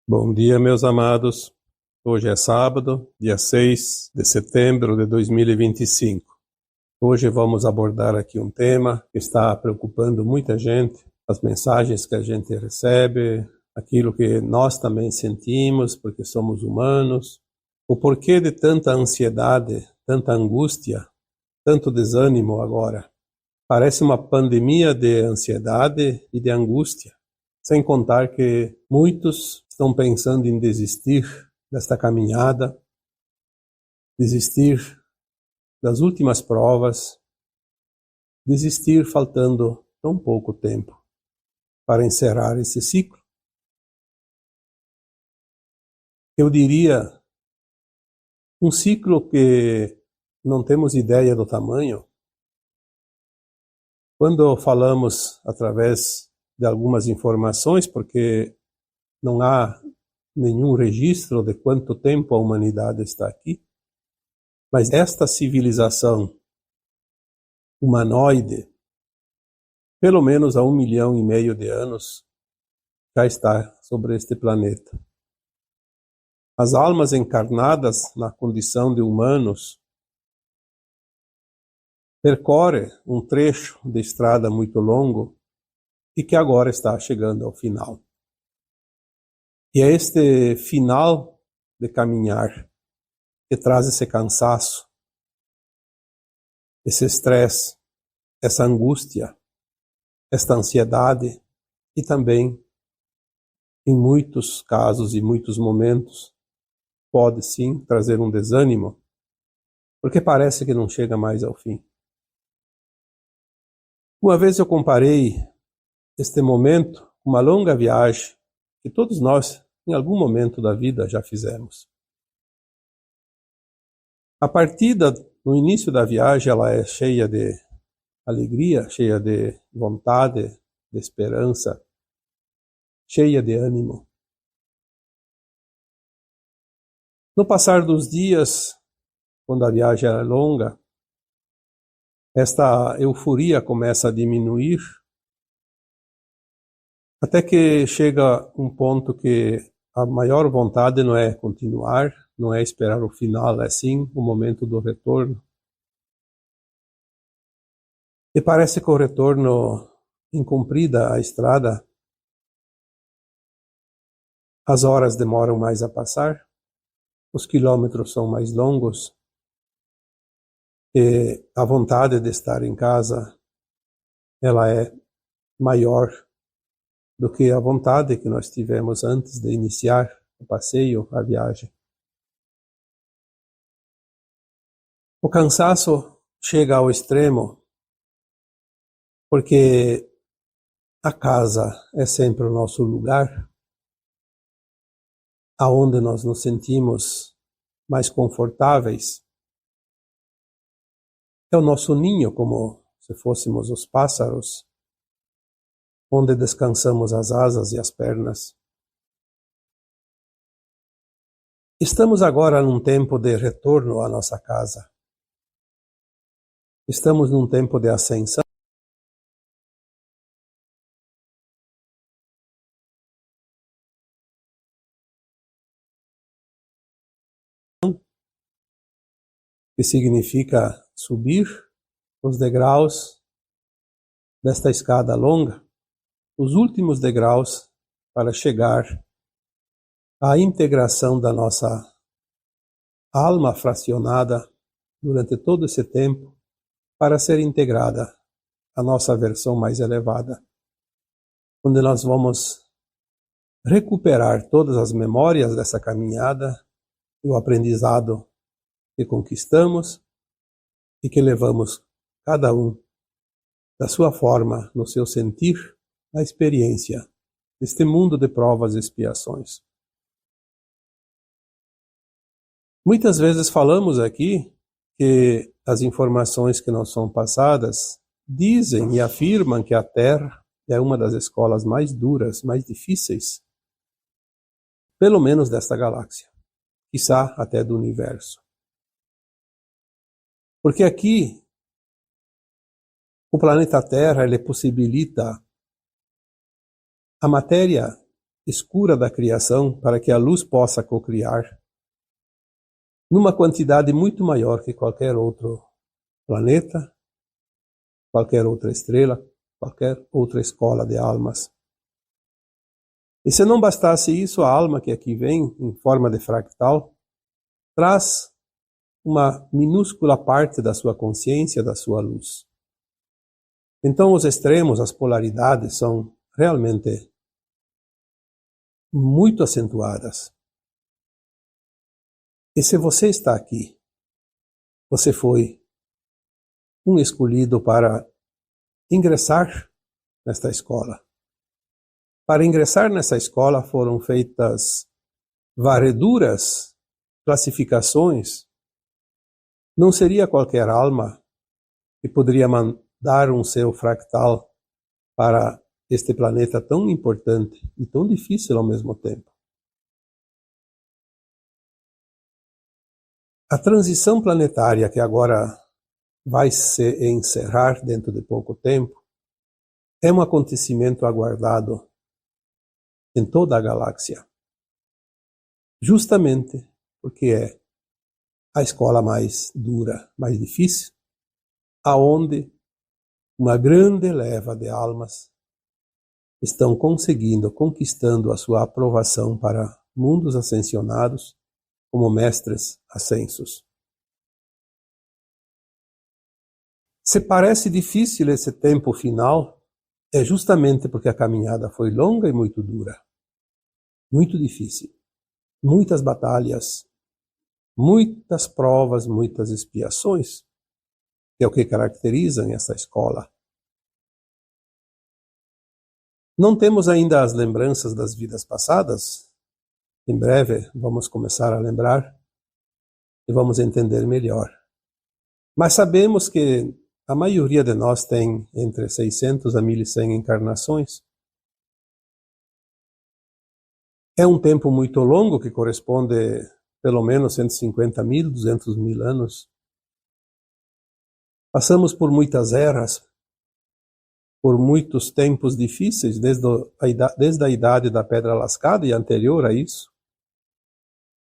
Bom dia, meus amados. Hoje é sábado, dia 6 de setembro de 2025. Hoje vamos abordar aqui um tema que está preocupando muita gente, as mensagens que a gente recebe, aquilo que nós também sentimos, porque somos humanos, o porquê de tanta ansiedade, tanta angústia, tanto desânimo agora. Parece uma pandemia de ansiedade e de angústia, sem contar que muitos estão pensando em desistir desta caminhada, desistir das últimas provas, desistir faltando tão pouco tempo para encerrar esse ciclo. Eu diria um ciclo que não temos ideia do tamanho. Quando falamos através de algumas informações, porque não há nenhum registro de quanto tempo a humanidade está aqui, mas esta civilização humanoide, pelo menos há 1,5 milhão de anos, já está sobre este planeta. As almas encarnadas na condição de humanos percorrem um trecho de estrada muito longo e que agora está chegando ao final. E é este final de caminhar que traz esse cansaço, esse estresse, essa angústia, esta ansiedade e também, em muitos casos e muitos momentos, pode sim trazer um desânimo, porque parece que não chega mais ao fim. Uma vez eu comparei este momento com uma longa viagem que todos nós, em algum momento da vida, já fizemos. A partida, no início da viagem, ela é cheia de alegria, cheia de vontade, de esperança, cheia de ânimo. No passar dos dias, quando a viagem é longa, esta euforia começa a diminuir, até que chega um ponto que a maior vontade não é continuar, não é esperar o final, é sim o momento do retorno. E parece que o retorno, incumprida a estrada, as horas demoram mais a passar, os quilômetros são mais longos, e a vontade de estar em casa, ela é maior do que a vontade que nós tivemos antes de iniciar o passeio, a viagem. O cansaço chega ao extremo porque a casa é sempre o nosso lugar, aonde nós nos sentimos mais confortáveis. É o nosso ninho, como se fôssemos os pássaros, onde descansamos as asas e as pernas. Estamos agora num tempo de retorno à nossa casa. Estamos num tempo de ascensão. Que significa subir os degraus desta escada longa, os últimos degraus para chegar à integração da nossa alma fracionada durante todo esse tempo, para ser integrada à nossa versão mais elevada, onde nós vamos recuperar todas as memórias dessa caminhada e o aprendizado que conquistamos e que levamos cada um da sua forma, no seu sentir, na experiência deste mundo de provas e expiações. Muitas vezes falamos aqui que as informações que nos são passadas dizem e afirmam que a Terra é uma das escolas mais duras, mais difíceis, pelo menos desta galáxia, quiçá até do universo. Porque aqui, o planeta Terra, ele possibilita a matéria escura da criação para que a luz possa cocriar numa quantidade muito maior que qualquer outro planeta, qualquer outra estrela, qualquer outra escola de almas. E se não bastasse isso, a alma que aqui vem, em forma de fractal, traz uma minúscula parte da sua consciência, da sua luz. Então os extremos, as polaridades são realmente muito acentuadas. E se você está aqui, você foi um escolhido para ingressar nesta escola. Para ingressar nessa escola foram feitas varreduras, classificações. Não seria qualquer alma que poderia mandar um seu fractal para este planeta tão importante e tão difícil ao mesmo tempo. A transição planetária que agora vai se encerrar dentro de pouco tempo é um acontecimento aguardado em toda a galáxia, justamente porque é a escola mais dura, mais difícil, aonde uma grande leva de almas estão conquistando a sua aprovação para mundos ascensionados como mestres ascensos. Se parece difícil esse tempo final, é justamente porque a caminhada foi longa e muito dura, muito difícil, muitas batalhas, muitas provas, muitas expiações, que é o que caracterizam essa escola. Não temos ainda as lembranças das vidas passadas. Em breve vamos começar a lembrar e vamos entender melhor. Mas sabemos que a maioria de nós tem entre 600 a 1100 encarnações. É um tempo muito longo que corresponde pelo menos 150.000, 200.000 anos. Passamos por muitas eras, por muitos tempos difíceis, desde a idade da Pedra Lascada e anterior a isso,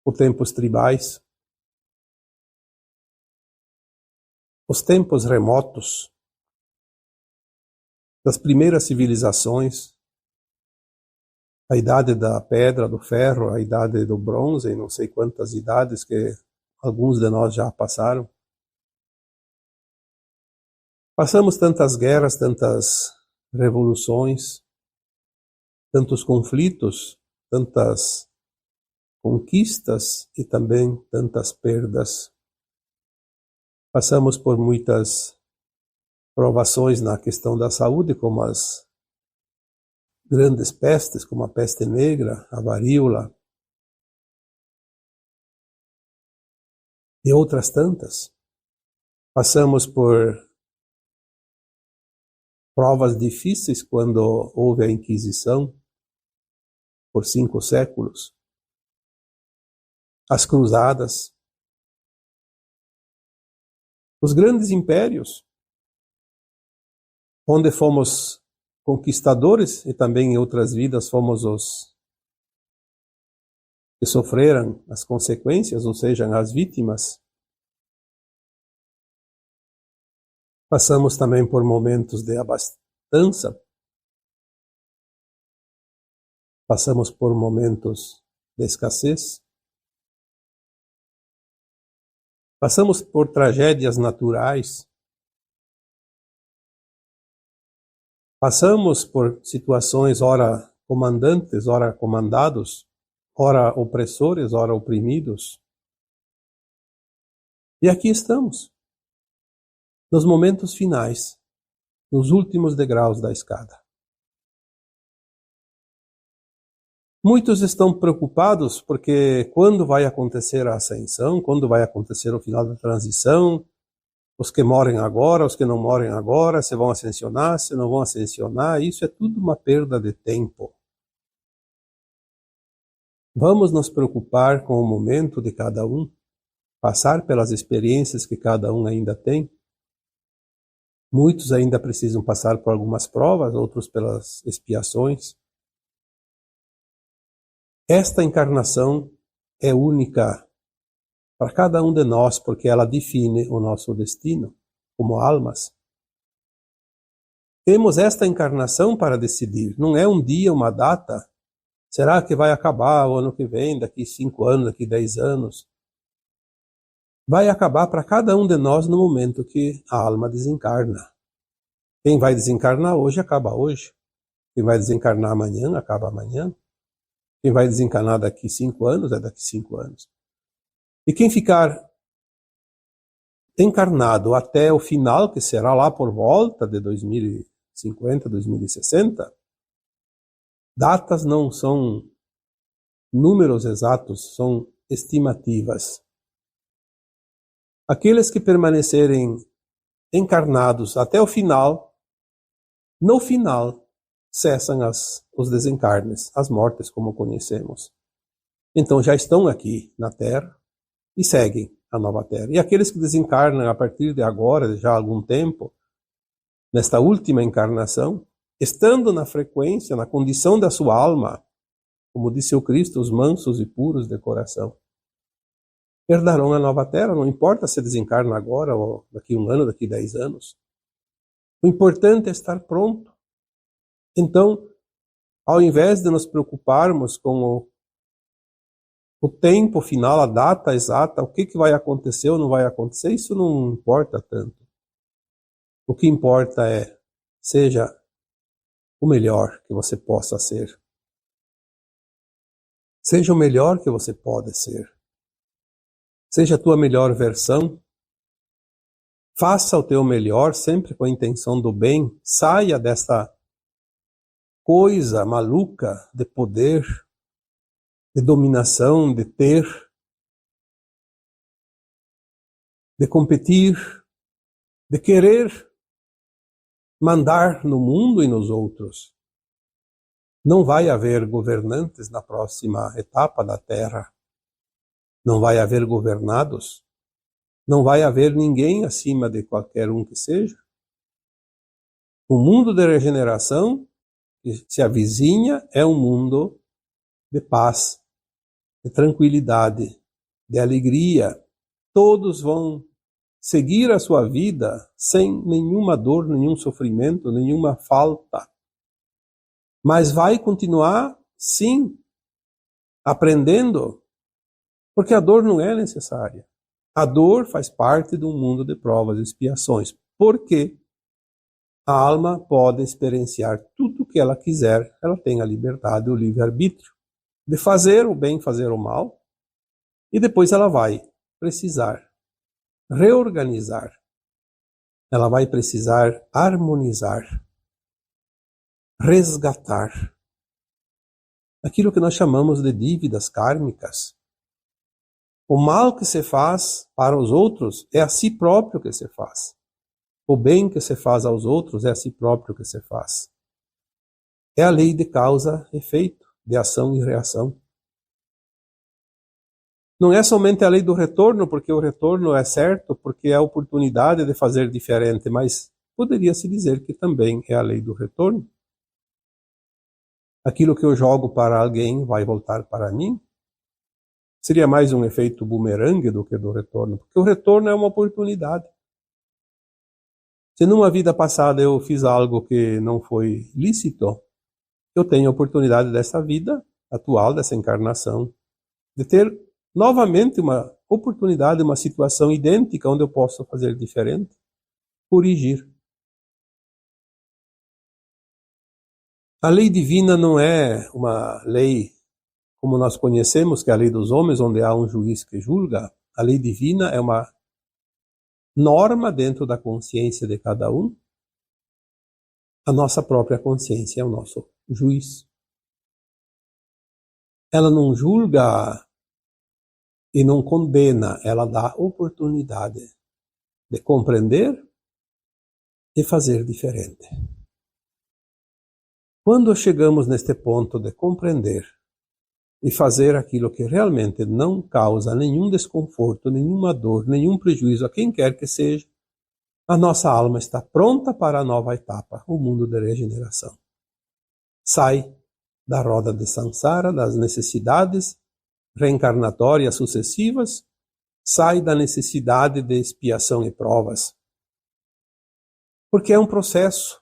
por tempos tribais, os tempos remotos das primeiras civilizações, a idade da pedra, do ferro, a idade do bronze, e não sei quantas idades que alguns de nós já passaram. Passamos tantas guerras, tantas revoluções, tantos conflitos, tantas conquistas e também tantas perdas. Passamos por muitas provações na questão da saúde, como as grandes pestes, como a peste negra, a varíola e outras tantas. Passamos por provas difíceis quando houve a Inquisição, por 5 séculos. As cruzadas. Os grandes impérios, onde fomos conquistadores e também em outras vidas fomos os que sofreram as consequências, ou seja, as vítimas. Passamos também por momentos de abastança. Passamos por momentos de escassez. Passamos por tragédias naturais. Passamos por situações ora comandantes, ora comandados, ora opressores, ora oprimidos. E aqui estamos, nos momentos finais, nos últimos degraus da escada. Muitos estão preocupados porque quando vai acontecer a ascensão, quando vai acontecer o final da transição, os que morrem agora, os que não morrem agora, se vão ascensionar, se não vão ascensionar, isso é tudo uma perda de tempo. Vamos nos preocupar com o momento de cada um, passar pelas experiências que cada um ainda tem. Muitos ainda precisam passar por algumas provas, outros pelas expiações. Esta encarnação é única para cada um de nós, porque ela define o nosso destino como almas. Temos esta encarnação para decidir, não é um dia, uma data. Será que vai acabar o ano que vem, daqui 5 anos, daqui 10 anos? Vai acabar para cada um de nós no momento que a alma desencarna. Quem vai desencarnar hoje, acaba hoje. Quem vai desencarnar amanhã, acaba amanhã. Quem vai desencarnar daqui 5 anos, é daqui 5 anos. E quem ficar encarnado até o final, que será lá por volta de 2050, 2060, datas não são números exatos, são estimativas. Aqueles que permanecerem encarnados até o final, no final, cessam os desencarnes, as mortes como conhecemos. Então já estão aqui na Terra e seguem a nova Terra. E aqueles que desencarnam a partir de agora, já há algum tempo, nesta última encarnação, estando na frequência, na condição da sua alma, como disse o Cristo, os mansos e puros de coração, herdarão a nova Terra, não importa se desencarna agora, ou daqui 1 ano, daqui 10 anos. O importante é estar pronto. Então, ao invés de nos preocuparmos com o tempo final, a data exata, o que vai acontecer ou não vai acontecer, isso não importa tanto. O que importa é, seja o melhor que você possa ser. Seja o melhor que você pode ser. Seja a tua melhor versão. Faça o teu melhor, sempre com a intenção do bem. Saia dessa coisa maluca de poder, de dominação, de ter, de competir, de querer mandar no mundo e nos outros. Não vai haver governantes na próxima etapa da Terra. Não vai haver governados. Não vai haver ninguém acima de qualquer um que seja. O mundo de regeneração que se avizinha é um mundo de paz, de tranquilidade, de alegria. Todos vão seguir a sua vida sem nenhuma dor, nenhum sofrimento, nenhuma falta. Mas vai continuar, sim, aprendendo, porque a dor não é necessária. A dor faz parte de um mundo de provas e expiações, porque a alma pode experienciar tudo o que ela quiser, ela tem a liberdade, o livre-arbítrio, de fazer o bem, fazer o mal, e depois ela vai precisar reorganizar, ela vai precisar harmonizar, resgatar aquilo que nós chamamos de dívidas kármicas. O mal que se faz para os outros é a si próprio que se faz. O bem que se faz aos outros é a si próprio que se faz. É a lei de causa e efeito, de ação e reação. Não é somente a lei do retorno, porque o retorno é certo, porque é a oportunidade de fazer diferente, mas poderia-se dizer que também é a lei do retorno. Aquilo que eu jogo para alguém vai voltar para mim. Seria mais um efeito bumerangue do que do retorno, porque o retorno é uma oportunidade. Se numa vida passada eu fiz algo que não foi lícito, eu tenho a oportunidade dessa vida atual, dessa encarnação, de ter novamente uma oportunidade, uma situação idêntica onde eu posso fazer diferente, corrigir. A lei divina não é uma lei como nós conhecemos, que é a lei dos homens, onde há um juiz que julga. A lei divina é uma norma dentro da consciência de cada um. A nossa própria consciência é o nosso juiz. Ela não julga e não condena, ela dá oportunidade de compreender e fazer diferente. Quando chegamos neste ponto de compreender e fazer aquilo que realmente não causa nenhum desconforto, nenhuma dor, nenhum prejuízo a quem quer que seja, a nossa alma está pronta para a nova etapa, o mundo da regeneração. Sai da roda de samsara, das necessidades reencarnatórias sucessivas, sai da necessidade de expiação e provas. Porque é um processo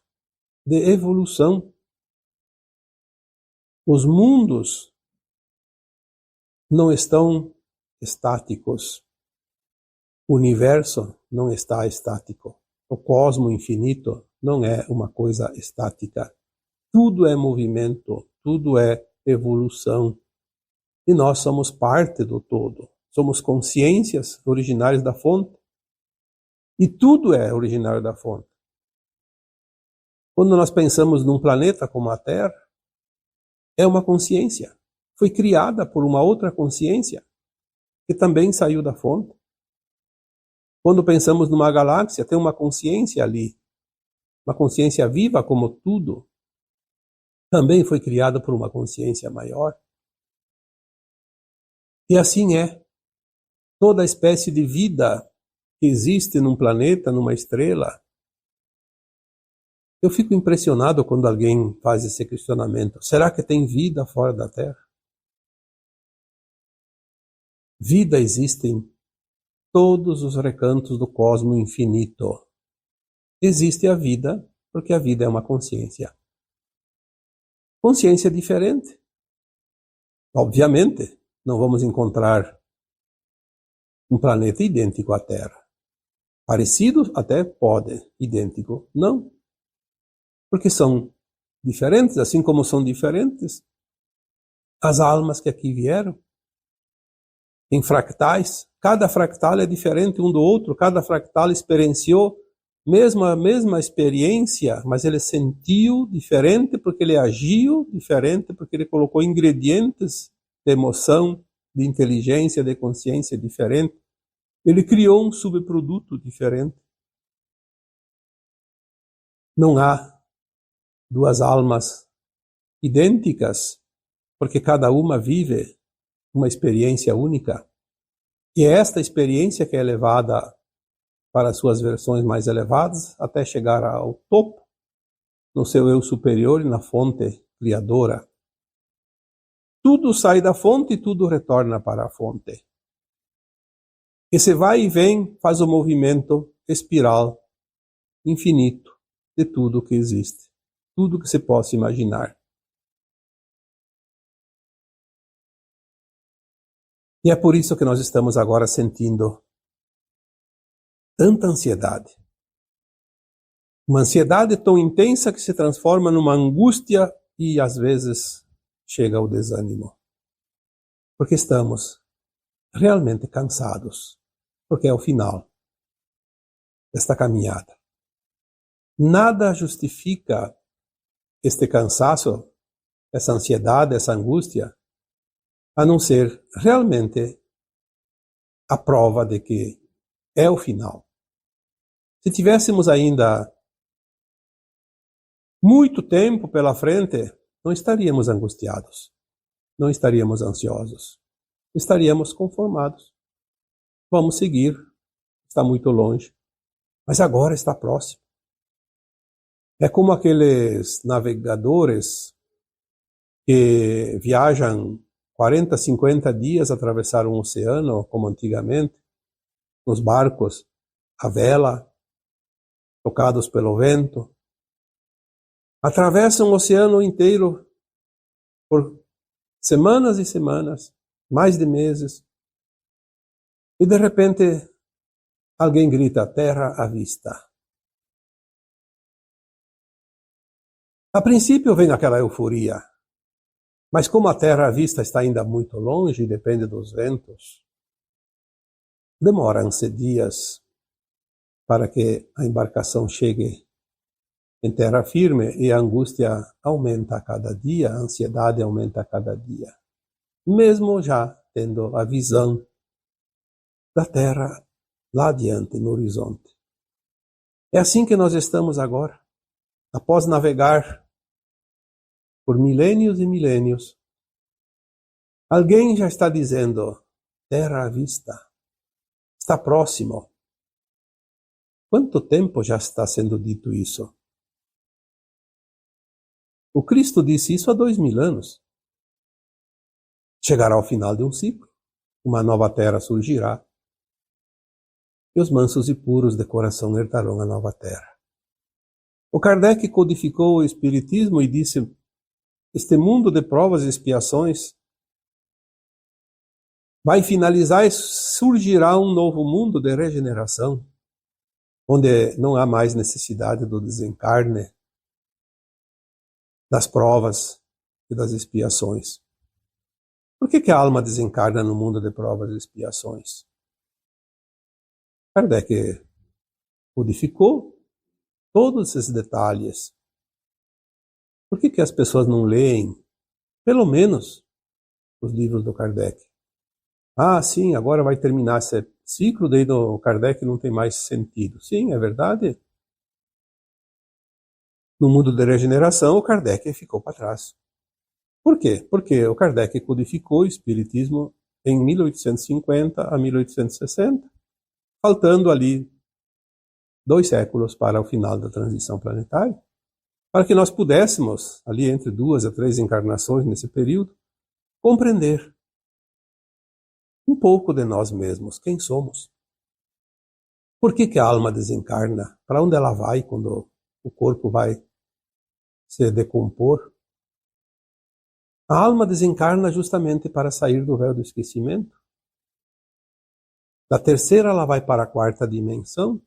de evolução. Os mundos não estão estáticos. O universo não está estático. O cosmo infinito não é uma coisa estática. Tudo é movimento, tudo é evolução. E nós somos parte do todo. Somos consciências originárias da fonte. E tudo é originário da fonte. Quando nós pensamos num planeta como a Terra, é uma consciência. Foi criada por uma outra consciência que também saiu da fonte. Quando pensamos numa galáxia, tem uma consciência ali. Uma consciência viva como tudo. Também foi criada por uma consciência maior. E assim é. Toda espécie de vida que existe num planeta, numa estrela. Eu fico impressionado quando alguém faz esse questionamento. Será que tem vida fora da Terra? Vida existe em todos os recantos do cosmo infinito. Existe a vida porque a vida é uma consciência. Consciência diferente. Obviamente, não vamos encontrar um planeta idêntico à Terra. Parecido até pode, idêntico não. Porque são diferentes, assim como são diferentes as almas que aqui vieram. Em fractais, cada fractal é diferente um do outro, cada fractal experienciou a mesma experiência, mas ele sentiu diferente porque ele agiu diferente, porque ele colocou ingredientes de emoção, de inteligência, de consciência diferente. Ele criou um subproduto diferente. Não há duas almas idênticas, porque cada uma vive uma experiência única. E é esta experiência que é levada para as suas versões mais elevadas, até chegar ao topo, no seu eu superior e na fonte criadora. Tudo sai da fonte e tudo retorna para a fonte. Esse vai e vem faz o movimento espiral infinito de tudo que existe. Tudo que se possa imaginar. E é por isso que nós estamos agora sentindo tanta ansiedade. Uma ansiedade tão intensa que se transforma numa angústia e às vezes chega ao desânimo. Porque estamos realmente cansados. Porque é o final desta caminhada. Nada justifica este cansaço, essa ansiedade, essa angústia, a não ser realmente a prova de que é o final. Se tivéssemos ainda muito tempo pela frente, não estaríamos angustiados, não estaríamos ansiosos, estaríamos conformados. Vamos seguir, está muito longe, mas agora está próximo. É como aqueles navegadores que viajam 40, 50 dias atravessar um oceano, como antigamente, nos barcos, à vela, tocados pelo vento. Atravessam o oceano inteiro por semanas e semanas, mais de meses. E de repente, alguém grita, terra à vista. A princípio vem aquela euforia. Mas como a terra à vista está ainda muito longe e depende dos ventos, demoram-se dias para que a embarcação chegue em terra firme e a angústia aumenta a cada dia, a ansiedade aumenta a cada dia. Mesmo já tendo a visão da terra lá adiante, no horizonte. É assim que nós estamos agora, após navegar por milênios e milênios. Alguém já está dizendo, terra à vista, está próximo. Quanto tempo já está sendo dito isso? O Cristo disse isso há 2000 anos. Chegará ao final de um ciclo, uma nova terra surgirá, e os mansos e puros de coração herdarão a nova terra. O Kardec codificou o Espiritismo e disse: este mundo de provas e expiações vai finalizar e surgirá um novo mundo de regeneração, onde não há mais necessidade do desencarne, das provas e das expiações. Por que a alma desencarna no mundo de provas e expiações? Kardec codificou todos esses detalhes. Por que as pessoas não leem, pelo menos, os livros do Kardec? Ah, sim, agora vai terminar esse ciclo, daí do Kardec não tem mais sentido. Sim, é verdade. No mundo da regeneração, o Kardec ficou para trás. Por quê? Porque o Kardec codificou o Espiritismo em 1850 a 1860, faltando ali 2 séculos para o final da transição planetária, para que nós pudéssemos, ali entre 2 a 3 encarnações nesse período, compreender um pouco de nós mesmos, quem somos. Por que a alma desencarna? Para onde ela vai quando o corpo vai se decompor? A alma desencarna justamente para sair do véu do esquecimento. Da terceira ela vai para a 4ª dimensão,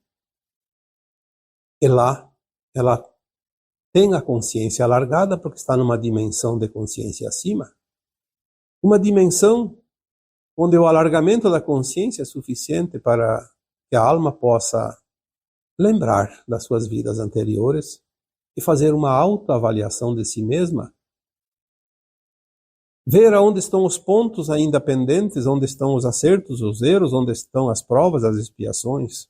e lá ela tem a consciência alargada porque está numa dimensão de consciência acima. Uma dimensão onde o alargamento da consciência é suficiente para que a alma possa lembrar das suas vidas anteriores e fazer uma autoavaliação de si mesma, ver aonde estão os pontos ainda pendentes, onde estão os acertos, os erros, onde estão as provas, as expiações.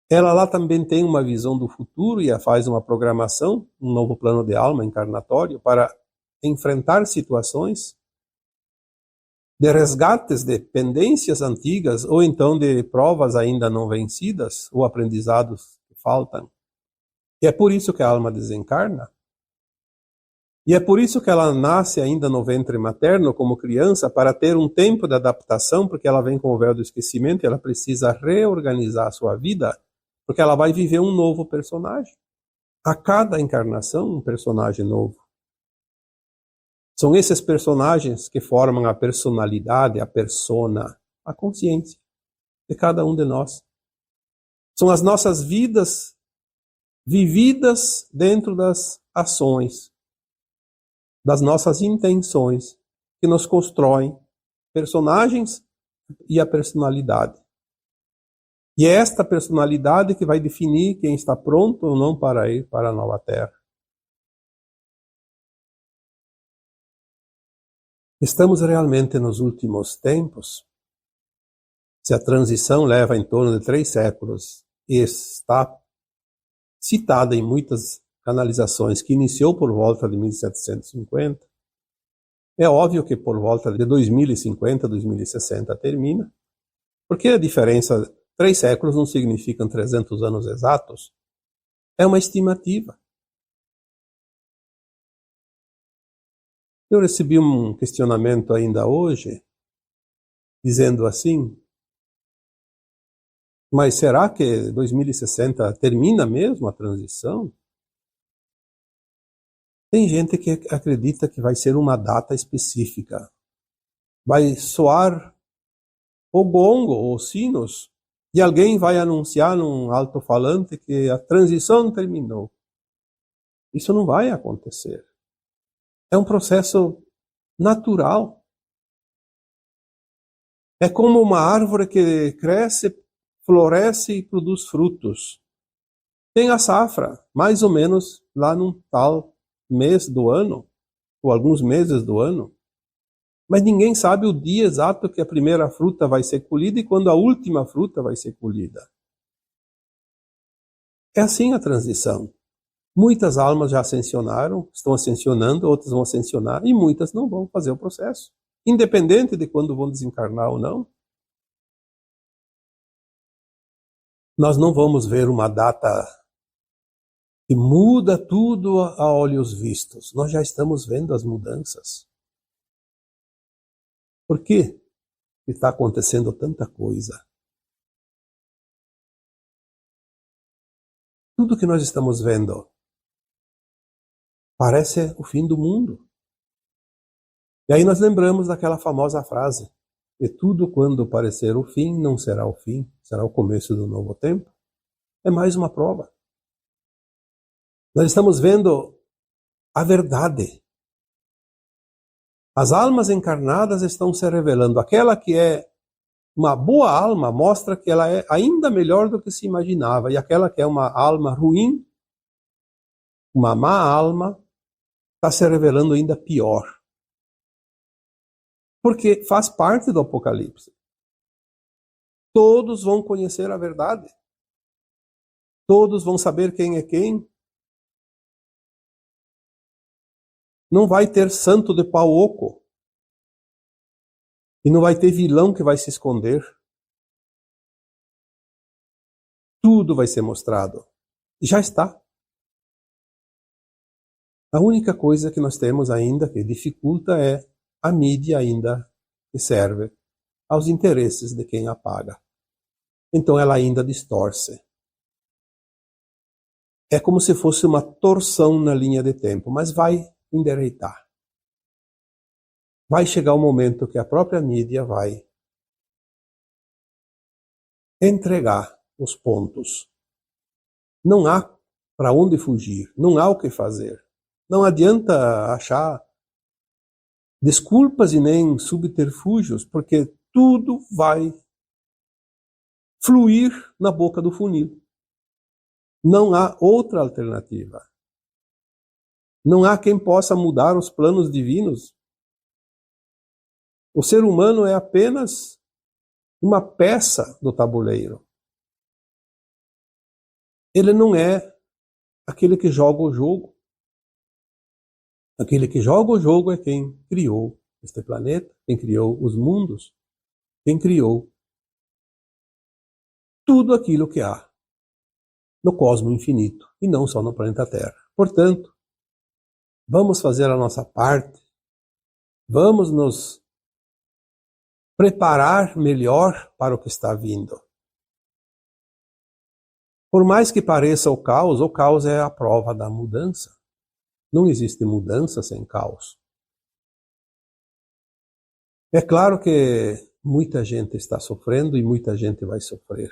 Ela lá também tem uma visão do futuro e faz uma programação, um novo plano de alma encarnatório para enfrentar situações de resgates de pendências antigas ou então de provas ainda não vencidas ou aprendizados que faltam. E é por isso que a alma desencarna. E é por isso que ela nasce ainda no ventre materno como criança, para ter um tempo de adaptação, porque ela vem com o véu do esquecimento e ela precisa reorganizar a sua vida, porque ela vai viver um novo personagem. A cada encarnação, um personagem novo. São esses personagens que formam a personalidade, a persona, a consciência de cada um de nós. São as nossas vidas vividas dentro das ações, das nossas intenções, que nos constroem personagens e a personalidade. E é esta personalidade que vai definir quem está pronto ou não para ir para a nova terra. Estamos realmente nos últimos tempos. Se a transição leva em torno de 3 séculos e está citada em muitas canalizações que iniciou por volta de 1750, é óbvio que por volta de 2050, 2060 termina, porque a diferença, 3 séculos não significam 300 anos exatos, é uma estimativa. Eu recebi um questionamento ainda hoje, dizendo assim: mas será que 2060 termina mesmo a transição? Tem gente que acredita que vai ser uma data específica. Vai soar o gongo ou sinos e alguém vai anunciar num alto-falante que a transição terminou. Isso não vai acontecer. É um processo natural. É como uma árvore que cresce, floresce e produz frutos. Tem a safra, mais ou menos lá num tal mês do ano, ou alguns meses do ano. Mas ninguém sabe o dia exato que a primeira fruta vai ser colhida e quando a última fruta vai ser colhida. É assim a transição. Muitas almas já ascensionaram, estão ascensionando, outras vão ascensionar e muitas não vão fazer o processo. Independente de quando vão desencarnar ou não. Nós não vamos ver uma data E muda tudo a olhos vistos. Nós já estamos vendo as mudanças. Por que está acontecendo tanta coisa? Tudo que nós estamos vendo parece o fim do mundo. E aí nós lembramos daquela famosa frase: e tudo quando parecer o fim, não será o fim, será o começo do novo tempo. É mais uma prova. Nós estamos vendo a verdade. As almas encarnadas estão se revelando. Aquela que é uma boa alma mostra que ela é ainda melhor do que se imaginava. E aquela que é uma alma ruim, uma má alma, está se revelando ainda pior. Porque faz parte do Apocalipse. Todos vão conhecer a verdade. Todos vão saber quem é quem. Não vai ter santo de pau oco. E não vai ter vilão que vai se esconder. Tudo vai ser mostrado. E já está. A única coisa que nós temos ainda que dificulta é a mídia ainda que serve aos interesses de quem a paga. Então ela ainda distorce. É como se fosse uma torção na linha de tempo, mas vai endireitar. Vai chegar o momento que a própria mídia vai entregar os pontos. Não há para onde fugir, não há o que fazer. Não adianta achar desculpas e nem subterfúgios, porque tudo vai fluir na boca do funil. Não há outra alternativa. Não há quem possa mudar os planos divinos. O ser humano é apenas uma peça do tabuleiro. Ele não é aquele que joga o jogo. Aquele que joga o jogo é quem criou este planeta, quem criou os mundos, quem criou tudo aquilo que há no cosmos infinito e não só no planeta Terra. Portanto, vamos fazer a nossa parte, vamos nos preparar melhor para o que está vindo. Por mais que pareça o caos é a prova da mudança. Não existe mudança sem caos. É claro que muita gente está sofrendo e muita gente vai sofrer.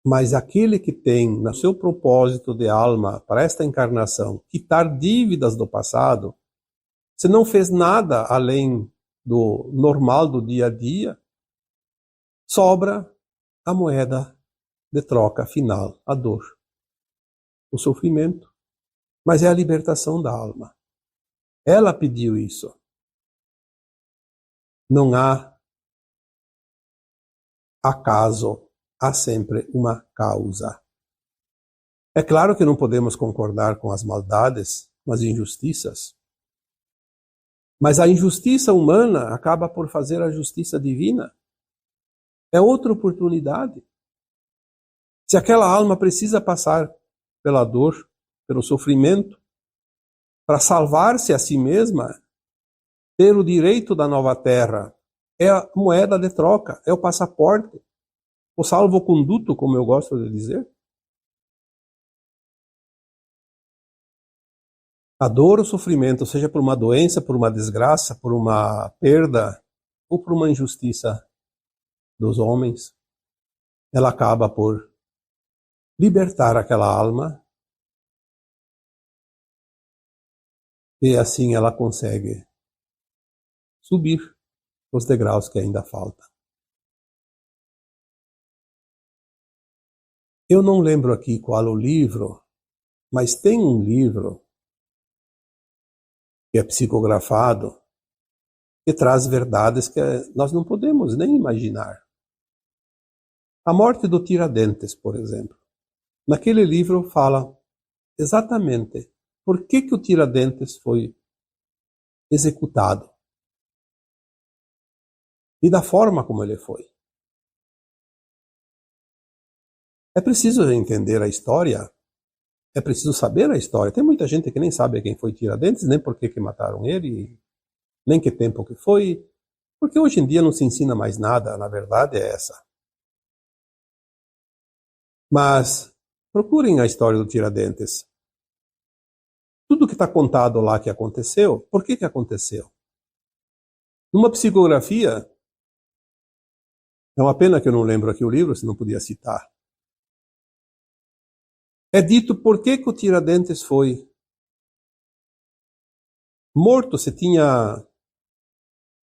Mas aquele que tem no seu propósito de alma para esta encarnação quitar dívidas do passado, se não fez nada além do normal do dia a dia, sobra a moeda de troca final, a dor, o sofrimento. Mas é a libertação da alma. Ela pediu isso. Não há acaso, há sempre uma causa. É claro que não podemos concordar com as maldades, com as injustiças. Mas a injustiça humana acaba por fazer a justiça divina. É outra oportunidade. Se aquela alma precisa passar pela dor, pelo sofrimento, para salvar-se a si mesma, ter o direito da nova terra, é a moeda de troca, é o passaporte, o salvo-conduto, como eu gosto de dizer. A dor ou sofrimento, seja por uma doença, por uma desgraça, por uma perda ou por uma injustiça dos homens, ela acaba por libertar aquela alma e assim ela consegue subir os degraus que ainda faltam. Eu não lembro aqui qual o livro, mas tem um livro que é psicografado que traz verdades que nós não podemos nem imaginar. A morte do Tiradentes, por exemplo. Naquele livro fala exatamente por que o Tiradentes foi executado e da forma como ele foi. É preciso entender a história é preciso saber a história. Tem muita gente que nem sabe quem foi Tiradentes, nem por que mataram ele, nem que tempo que foi, porque hoje em dia não se ensina mais nada, na verdade é essa. Mas procurem a história do Tiradentes. Tudo que está contado lá que aconteceu, por que aconteceu? Numa psicografia, é uma pena que eu não lembro aqui o livro, se não podia citar. É dito por que o Tiradentes foi morto. Se tinha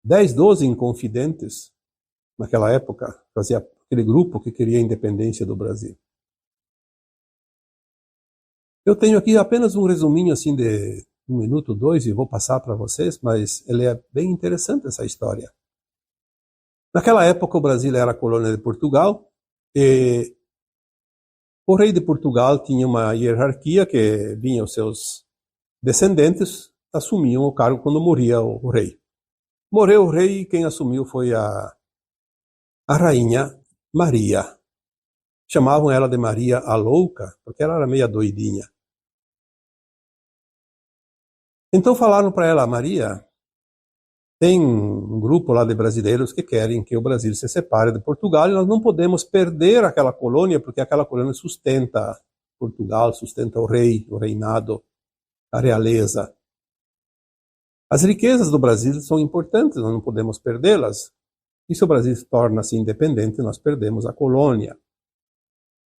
10, 12 inconfidentes naquela época, fazia aquele grupo que queria a independência do Brasil. Eu tenho aqui apenas um resuminho assim de 1 minuto, 2, e vou passar para vocês, mas ele é bem interessante essa história. Naquela época o Brasil era colônia de Portugal e o rei de Portugal tinha uma hierarquia que vinha os seus descendentes, assumiam o cargo quando morria o rei. Morreu o rei e quem assumiu foi a rainha Maria. Chamavam ela de Maria a Louca, porque ela era meia doidinha. Então falaram para ela: Maria, tem um grupo lá de brasileiros que querem que o Brasil se separe de Portugal e nós não podemos perder aquela colônia, porque aquela colônia sustenta Portugal, sustenta o rei, o reinado, a realeza. As riquezas do Brasil são importantes, nós não podemos perdê-las. E se o Brasil torna-se independente, nós perdemos a colônia.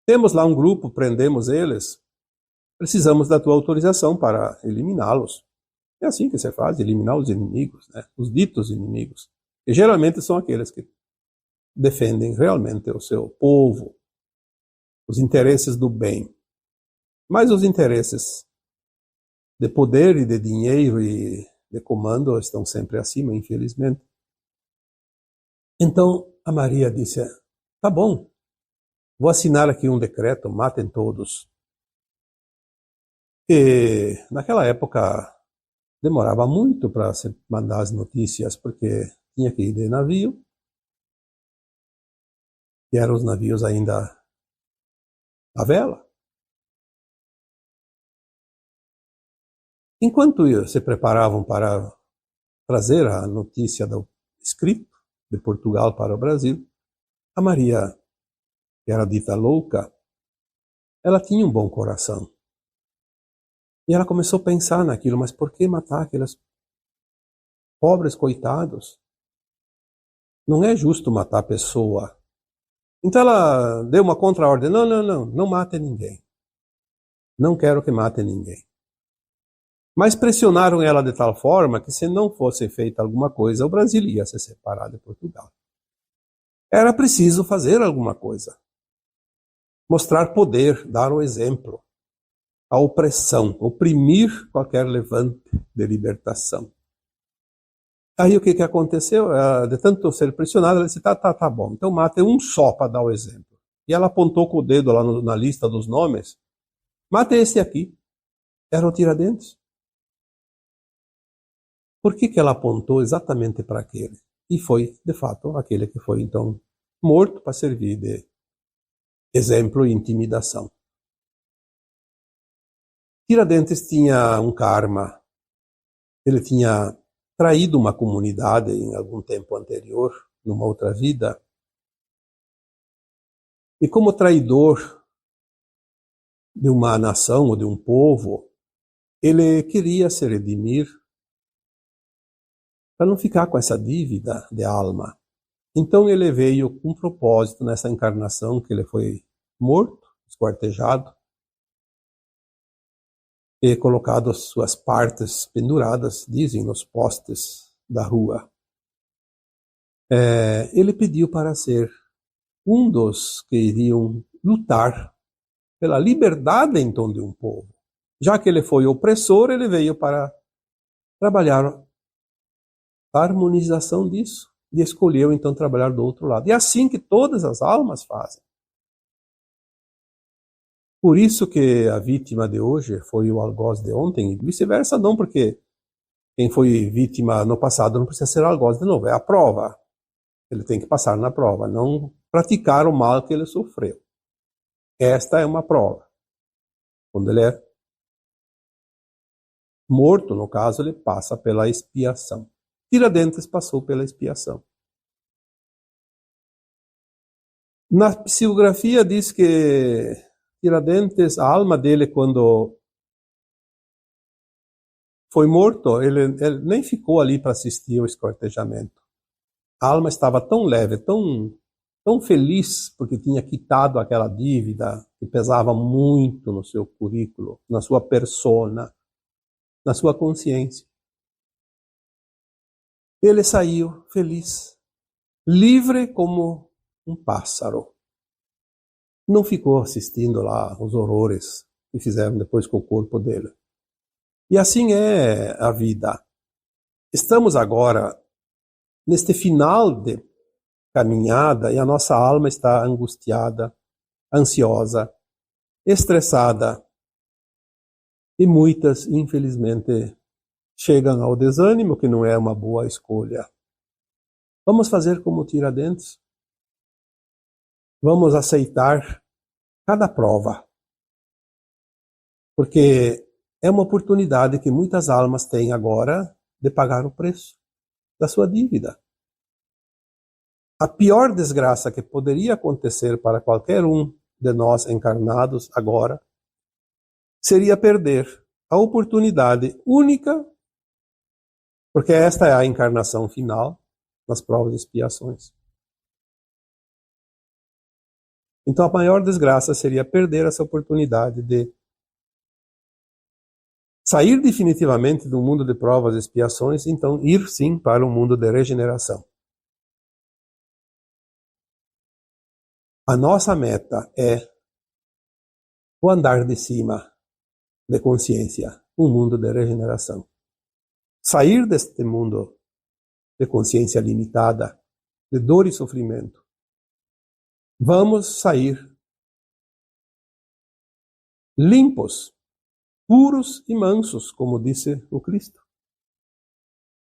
Temos lá um grupo, prendemos eles, precisamos da tua autorização para eliminá-los. É assim que se faz, eliminar os inimigos, né? Os ditos inimigos. E geralmente são aqueles que defendem realmente o seu povo, os interesses do bem. Mas os interesses de poder e de dinheiro e de comando estão sempre acima, infelizmente. Então a Maria disse: tá bom, vou assinar aqui um decreto, matem todos. E naquela época demorava muito para se mandar as notícias, porque tinha que ir de navio, e eram os navios ainda à vela. Enquanto se preparavam para trazer a notícia do escrito de Portugal para o Brasil, a Maria, que era dita louca, ela tinha um bom coração. E ela começou a pensar naquilo: mas por que matar aqueles pobres coitados? Não é justo matar a pessoa. Então ela deu uma contra-ordem: não mate ninguém. Não quero que mate ninguém. Mas pressionaram ela de tal forma que, se não fosse feita alguma coisa, o Brasil ia se separar de Portugal. Era preciso fazer alguma coisa. Mostrar poder, dar o exemplo. A opressão, oprimir qualquer levante de libertação. Aí o que aconteceu? De tanto ser pressionada, ela disse: tá bom, então mate um só para dar o exemplo. E ela apontou com o dedo lá na lista dos nomes: mate esse aqui. Era o Tiradentes. Por que ela apontou exatamente para aquele? E foi, de fato, aquele que foi então morto para servir de exemplo e intimidação. Tiradentes tinha um karma. Ele tinha traído uma comunidade em algum tempo anterior, numa outra vida. E como traidor de uma nação ou de um povo, ele queria se redimir para não ficar com essa dívida de alma. Então ele veio com um propósito nessa encarnação, que ele foi morto, esquartejado, e colocado as suas partes penduradas, dizem, nos postes da rua. Ele pediu para ser um dos que iriam lutar pela liberdade, então, de um povo. Já que ele foi opressor, ele veio para trabalhar a harmonização disso, e escolheu, então, trabalhar do outro lado. E é assim que todas as almas fazem. Por isso que a vítima de hoje foi o algoz de ontem, e vice-versa não, porque quem foi vítima no passado não precisa ser algoz de novo, é a prova. Ele tem que passar na prova, não praticar o mal que ele sofreu. Esta é uma prova. Quando ele é morto, no caso, ele passa pela expiação. Tiradentes passou pela expiação. Na psicografia diz que Tiradentes, a alma dele, quando foi morto, ele nem ficou ali para assistir ao escortejamento. A alma estava tão leve, tão feliz, porque tinha quitado aquela dívida que pesava muito no seu currículo, na sua persona, na sua consciência. Ele saiu feliz, livre como um pássaro. Não ficou assistindo lá os horrores que fizeram depois com o corpo dele. E assim é a vida. Estamos agora neste final de caminhada e a nossa alma está angustiada, ansiosa, estressada. E muitas, infelizmente, chegam ao desânimo, que não é uma boa escolha. Vamos fazer como Tiradentes? Vamos aceitar cada prova, porque é uma oportunidade que muitas almas têm agora de pagar o preço da sua dívida. A pior desgraça que poderia acontecer para qualquer um de nós encarnados agora seria perder a oportunidade única, porque esta é a encarnação final nas provas e expiações. Então a maior desgraça seria perder essa oportunidade de sair definitivamente do mundo de provas e expiações, então ir sim para um mundo de regeneração. A nossa meta é o andar de cima de consciência, um mundo de regeneração. Sair deste mundo de consciência limitada, de dor e sofrimento. Vamos sair limpos, puros e mansos, como disse o Cristo.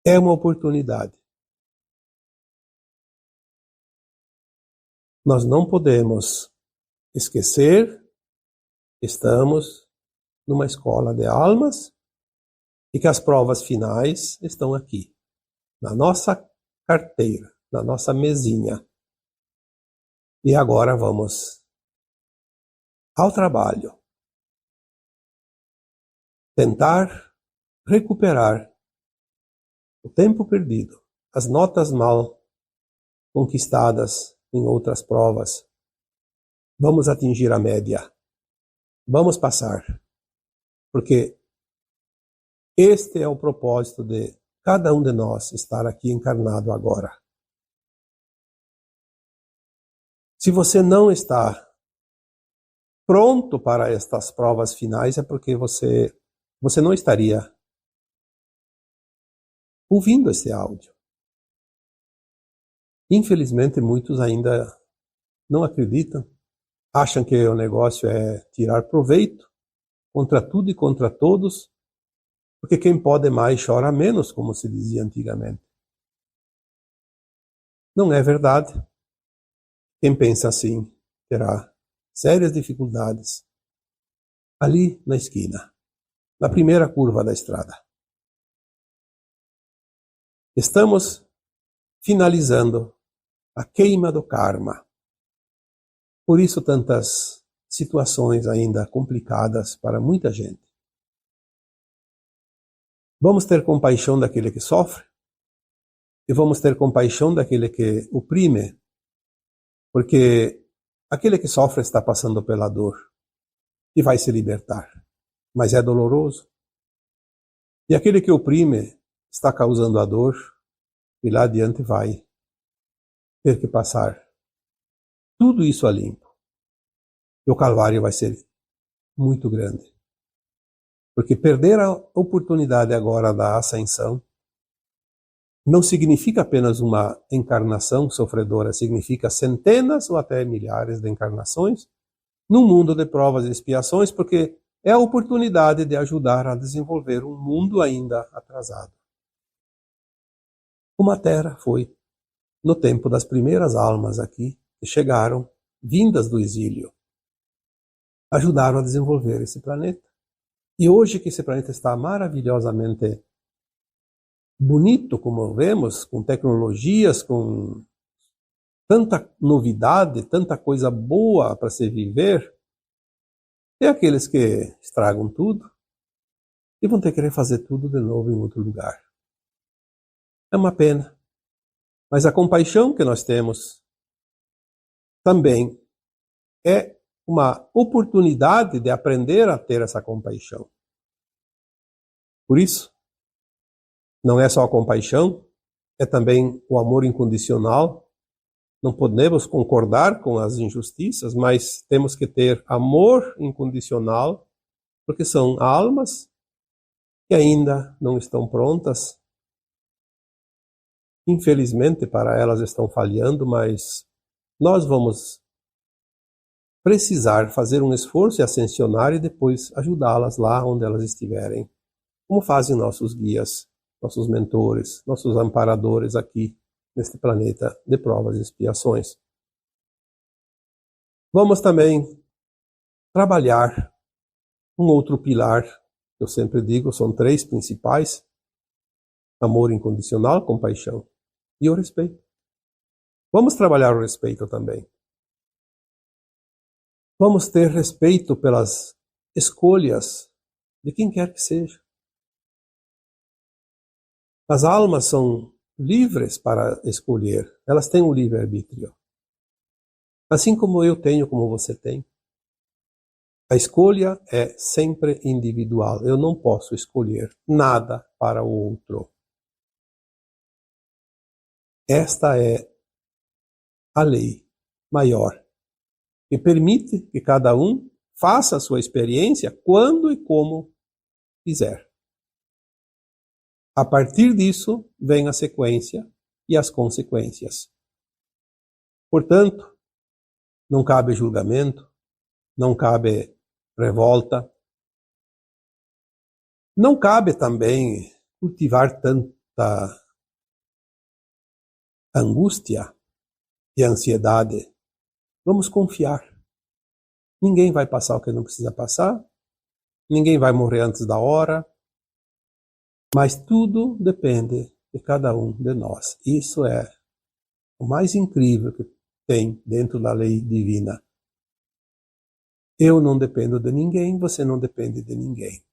É uma oportunidade. Nós não podemos esquecer que estamos numa escola de almas e que as provas finais estão aqui, na nossa carteira, na nossa mesinha. E agora vamos ao trabalho. Tentar recuperar o tempo perdido, as notas mal conquistadas em outras provas. Vamos atingir a média. Vamos passar. Porque este é o propósito de cada um de nós estar aqui encarnado agora. Se você não está pronto para estas provas finais, é porque você não estaria ouvindo esse áudio. Infelizmente, muitos ainda não acreditam, acham que o negócio é tirar proveito contra tudo e contra todos, porque quem pode mais chora menos, como se dizia antigamente. Não é verdade. Quem pensa assim terá sérias dificuldades ali na esquina, na primeira curva da estrada. Estamos finalizando a queima do karma. Por isso tantas situações ainda complicadas para muita gente. Vamos ter compaixão daquele que sofre e vamos ter compaixão daquele que oprime, porque aquele que sofre está passando pela dor e vai se libertar, mas é doloroso. E aquele que oprime está causando a dor e lá adiante vai ter que passar tudo isso a limpo. E o calvário vai ser muito grande. Porque perder a oportunidade agora da ascensão não significa apenas uma encarnação sofredora, significa centenas ou até milhares de encarnações num mundo de provas e expiações, porque é a oportunidade de ajudar a desenvolver um mundo ainda atrasado. Como a Terra foi no tempo das primeiras almas aqui, que chegaram, vindas do exílio. ajudaram a desenvolver esse planeta. E hoje que esse planeta está maravilhosamente bonito, como vemos, com tecnologias, com tanta novidade, tanta coisa boa para se viver, tem aqueles que estragam tudo e vão ter que querer fazer tudo de novo em outro lugar. É uma pena. Mas a compaixão que nós temos também é uma oportunidade de aprender a ter essa compaixão. Por isso, não é só a compaixão, é também o amor incondicional. Não podemos concordar com as injustiças, mas temos que ter amor incondicional, porque são almas que ainda não estão prontas. Infelizmente, para elas estão falhando, mas nós vamos precisar fazer um esforço e ascensionar e depois ajudá-las lá onde elas estiverem, como fazem nossos guias, nossos mentores, nossos amparadores aqui neste planeta de provas e expiações. Vamos também trabalhar um outro pilar, eu sempre digo, são 3 principais: amor incondicional, compaixão e o respeito. Vamos trabalhar o respeito também. Vamos ter respeito pelas escolhas de quem quer que seja. As almas são livres para escolher, elas têm o livre-arbítrio. Assim como eu tenho, como você tem. A escolha é sempre individual. Eu não posso escolher nada para o outro. Esta é a lei maior, que permite que cada um faça a sua experiência quando e como quiser. A partir disso, vem a sequência e as consequências. Portanto, não cabe julgamento, não cabe revolta, não cabe também cultivar tanta angústia e ansiedade. Vamos confiar. Ninguém vai passar o que não precisa passar, ninguém vai morrer antes da hora, mas tudo depende de cada um de nós. Isso é o mais incrível que tem dentro da lei divina. Eu não dependo de ninguém, você não depende de ninguém.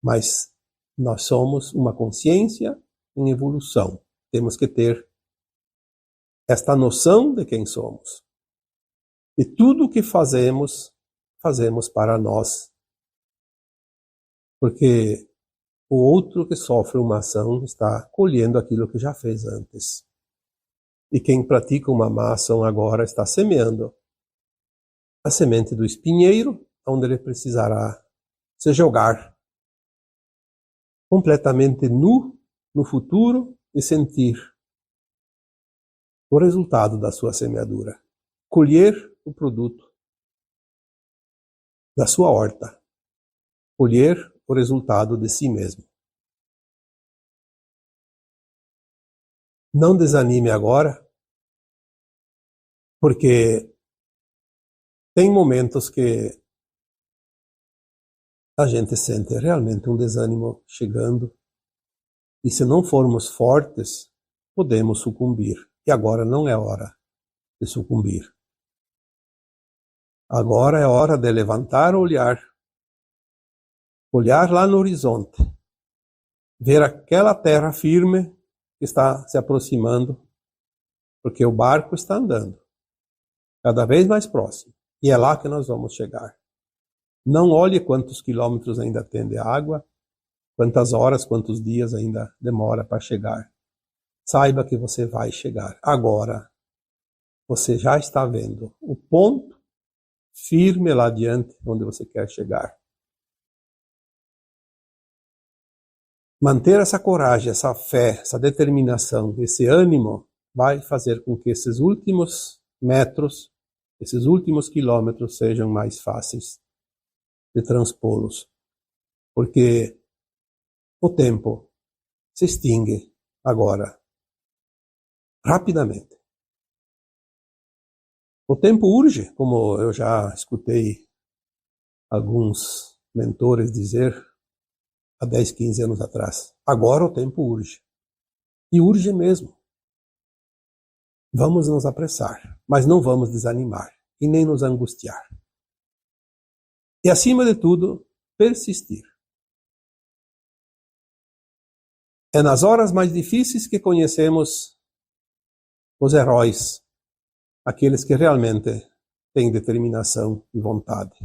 Mas nós somos uma consciência em evolução. Temos que ter esta noção de quem somos. E tudo o que fazemos, fazemos para nós. Porque o outro que sofre uma ação está colhendo aquilo que já fez antes. E quem pratica uma má ação agora está semeando a semente do espinheiro, onde ele precisará se jogar completamente nu no futuro e sentir o resultado da sua semeadura. Colher o produto da sua horta. Colher o resultado de si mesmo. Não desanime agora, porque tem momentos que a gente sente realmente um desânimo chegando, e se não formos fortes, podemos sucumbir. E agora não é hora de sucumbir. Agora é hora de levantar o olhar lá no horizonte, ver aquela terra firme que está se aproximando, porque o barco está andando cada vez mais próximo, e é lá que nós vamos chegar. Não olhe quantos quilômetros ainda tem de água, quantas horas, quantos dias ainda demora para chegar. Saiba que você vai chegar. Agora, você já está vendo o ponto firme lá adiante onde você quer chegar. Manter essa coragem, essa fé, essa determinação, esse ânimo vai fazer com que esses últimos metros, esses últimos quilômetros sejam mais fáceis de transpô-los. Porque o tempo se extingue agora, rapidamente. O tempo urge, como eu já escutei alguns mentores dizer há 10, 15 anos atrás. Agora o tempo urge. E urge mesmo. Vamos nos apressar, mas não vamos desanimar e nem nos angustiar. E, acima de tudo, persistir. É nas horas mais difíceis que conhecemos os heróis, aqueles que realmente têm determinação e vontade.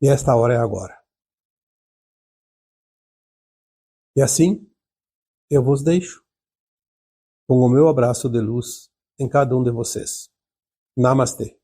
E esta hora é agora. E assim, eu vos deixo com o meu abraço de luz em cada um de vocês. Namastê.